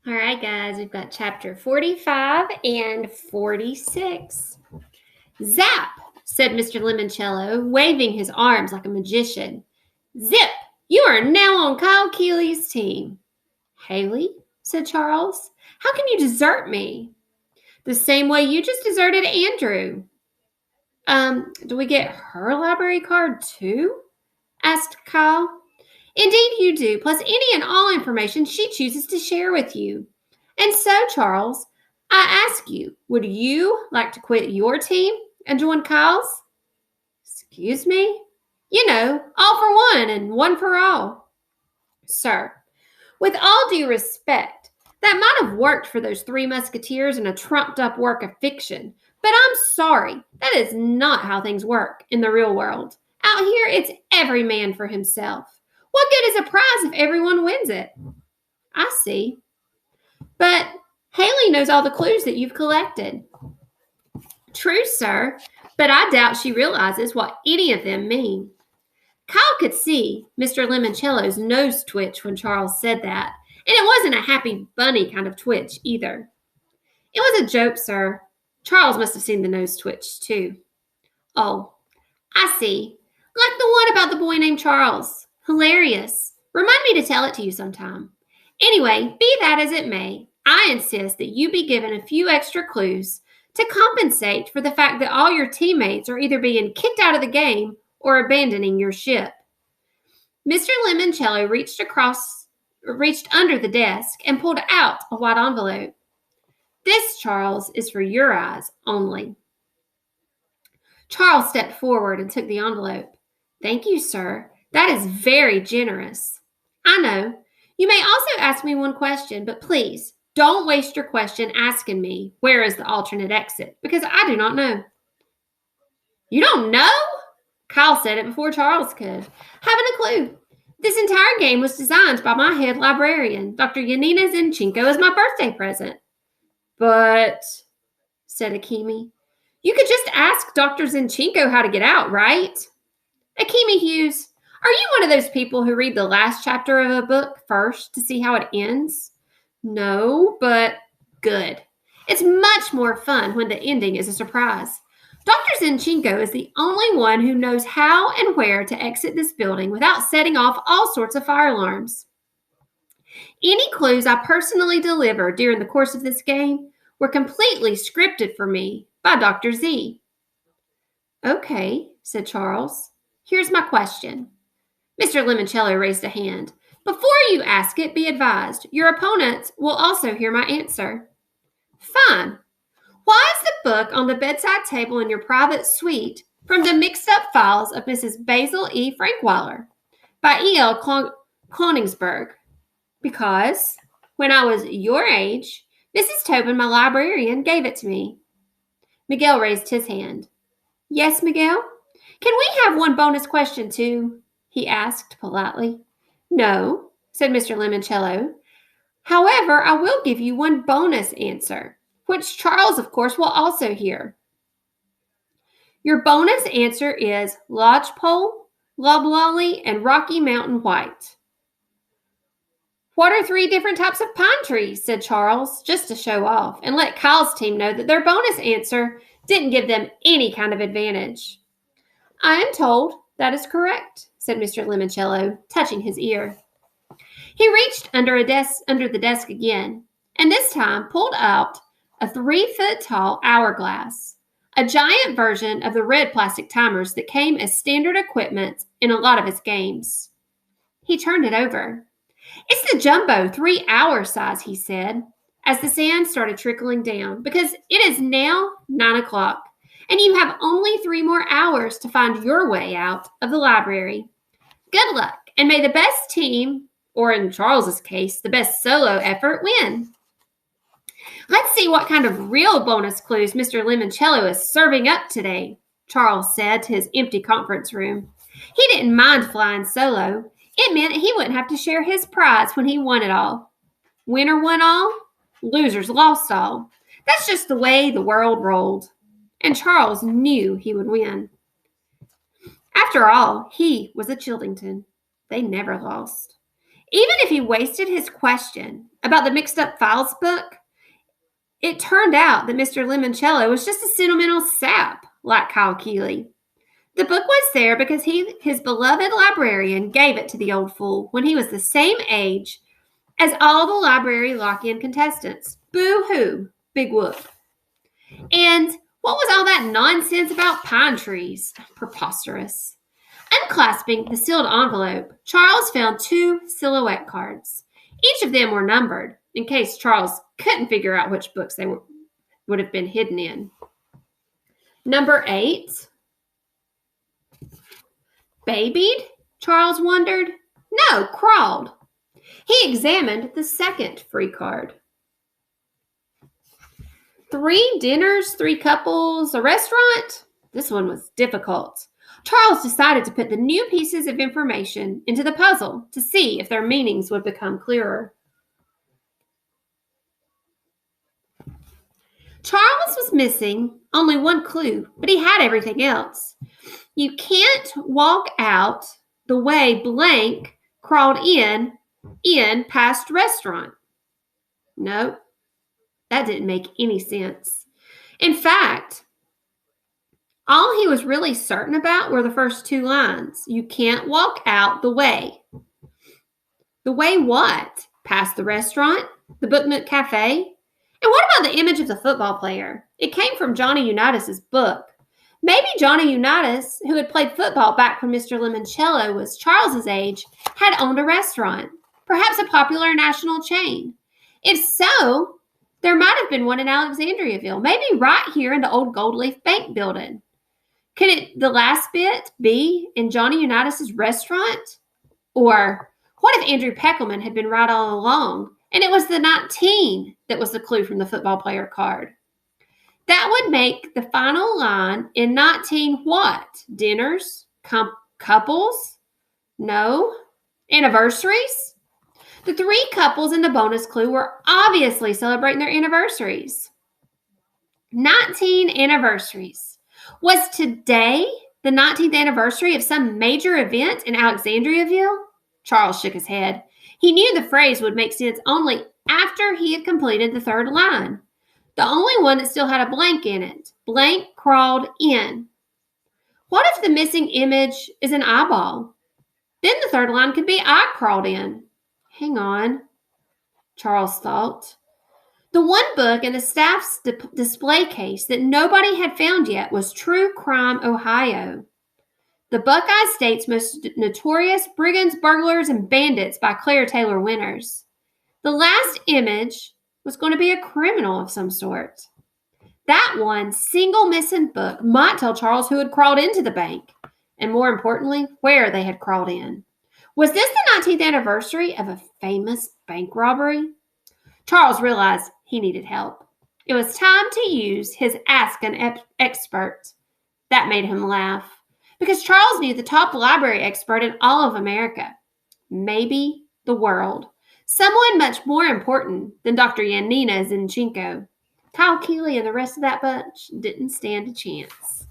All right, guys, we've got chapter 45 and 46. Zap, said Mr. Lemoncello, waving his arms like a magician. Zip, you are now on Kyle Keeley's team. Haley, said Charles, how can you desert me? The same way you just deserted Andrew. Do we get her library card too? Asked Kyle. Indeed you do, plus any and all information she chooses to share with you. And so, Charles, I ask you, would you like to quit your team and join Kyle's? Excuse me? You know, all for one and one for all. Sir, with all due respect, that might have worked for those Three Musketeers in a trumped-up work of fiction, but I'm sorry, that is not how things work in the real world. Out here, it's every man for himself. What good is a prize if everyone wins it? I see. But Haley knows all the clues that you've collected. True, sir, but I doubt she realizes what any of them mean. Kyle could see Mr. Lemoncello's nose twitch when Charles said that, and it wasn't a happy bunny kind of twitch either. It was a joke, sir. Charles must have seen the nose twitch, too. Oh, I see. Like the one about the boy named Charles. Hilarious. Remind me to tell it to you sometime. Anyway, be that as it may, I insist that you be given a few extra clues to compensate for the fact that all your teammates are either being kicked out of the game or abandoning your ship. Mr. Lemoncello reached under the desk and pulled out a white envelope. This, Charles, is for your eyes only. Charles stepped forward and took the envelope. Thank you, sir. That is very generous. I know. You may also ask me one question, but please don't waste your question asking me where is the alternate exit, because I do not know. You don't know? Kyle said it before Charles could. Haven't a clue. This entire game was designed by my head librarian, Dr. Yanina Zinchenko, as my birthday present. But, said Akemi, you could just ask Dr. Zinchenko how to get out, right? Akemi Hughes, are you one of those people who read the last chapter of a book first to see how it ends? No, but good. It's much more fun when the ending is a surprise. Dr. Zinchenko is the only one who knows how and where to exit this building without setting off all sorts of fire alarms. Any clues I personally delivered during the course of this game were completely scripted for me by Dr. Z. Okay, said Charles. Here's my question. Mr. Lemoncello raised a hand. Before you ask it, be advised, your opponents will also hear my answer. Fine. Why is the book on the bedside table in your private suite from the mixed-up files of Mrs. Basil E. Frankweiler by E.L. Cloningsberg? Because when I was your age, Mrs. Tobin, my librarian, gave it to me. Miguel raised his hand. Yes, Miguel? Can we have one bonus question, too? He asked politely. No, said Mr. Lemoncello. However, I will give you one bonus answer, which Charles, of course, will also hear. Your bonus answer is lodgepole, loblolly, and Rocky Mountain White. What are 3 different types of pine trees? Said Charles, just to show off, and let Kyle's team know that their bonus answer didn't give them any kind of advantage. I am told that is correct, said Mr. Lemoncello, touching his ear. He reached under the desk again, and this time pulled out a 3-foot-tall hourglass, a giant version of the red plastic timers that came as standard equipment in a lot of his games. He turned it over. It's the jumbo 3-hour size, he said, as the sand started trickling down, because it is now 9 o'clock, and you have only 3 more hours to find your way out of the library. Good luck, and may the best team, or in Charles's case, the best solo effort, win. Let's see what kind of real bonus clues Mr. Lemoncello is serving up today, Charles said to his empty conference room. He didn't mind flying solo. It meant he wouldn't have to share his prize when he won it all. Winner won all, losers lost all. That's just the way the world rolled. And Charles knew he would win. After all, he was a Chiltington. They never lost. Even if he wasted his question about the mixed up files book, it turned out that Mr. Lemoncello was just a sentimental sap like Kyle Keeley. The book was there because his beloved librarian gave it to the old fool when he was the same age as all the library lock-in contestants. Boo-hoo, big whoop. And what was all that nonsense about pine trees? Preposterous. Unclasping the sealed envelope, Charles found 2 silhouette cards. Each of them were numbered, in case Charles couldn't figure out which books they would have been hidden in. Number 8. Babied? Charles wondered. No, crawled. He examined the second free card. 3 dinners, 3 couples, a restaurant? This one was difficult. Charles decided to put the new pieces of information into the puzzle to see if their meanings would become clearer. Charles was missing only one clue, but he had everything else. You can't walk out the way blank crawled in past restaurant. Nope, that didn't make any sense. In fact, all he was really certain about were the first 2 lines. You can't walk out the way. The way what? Past the restaurant? The Book Nook Cafe? And what about the image of the football player? It came from Johnny Unitas's book. Maybe Johnny Unitas, who had played football back when Mr. Lemoncello was Charles's age, had owned a restaurant, perhaps a popular national chain. If so, there might have been one in Alexandriaville, maybe right here in the old Gold Leaf Bank building. Could the last bit be in Johnny Unitas's restaurant? Or what if Andrew Peckelman had been right all along, and it was the 19 that was the clue from the football player card? That would make the final line in 19 what? Dinners? Couples? No. Anniversaries? The 3 couples in the bonus clue were obviously celebrating their anniversaries. 19 anniversaries. Was today the 19th anniversary of some major event in Alexandriaville? Charles shook his head. He knew the phrase would make sense only after he had completed the 3rd line. The only one that still had a blank in it. Blank crawled in. What if the missing image is an eyeball? Then the 3rd line could be I crawled in. Hang on, Charles thought. The one book in the staff's display case that nobody had found yet was True Crime Ohio. The Buckeye State's most notorious brigands, burglars, and bandits by Claire Taylor Winters. The last image was going to be a criminal of some sort. That one single missing book might tell Charles who had crawled into the bank, and more importantly, where they had crawled in. Was this the 19th anniversary of a famous bank robbery? Charles realized he needed help. It was time to use his Ask an Expert. That made him laugh, because Charles knew the top library expert in all of America, maybe the world. Someone much more important than Dr. Yanina Zinchenko. Kyle Keeley and the rest of that bunch didn't stand a chance.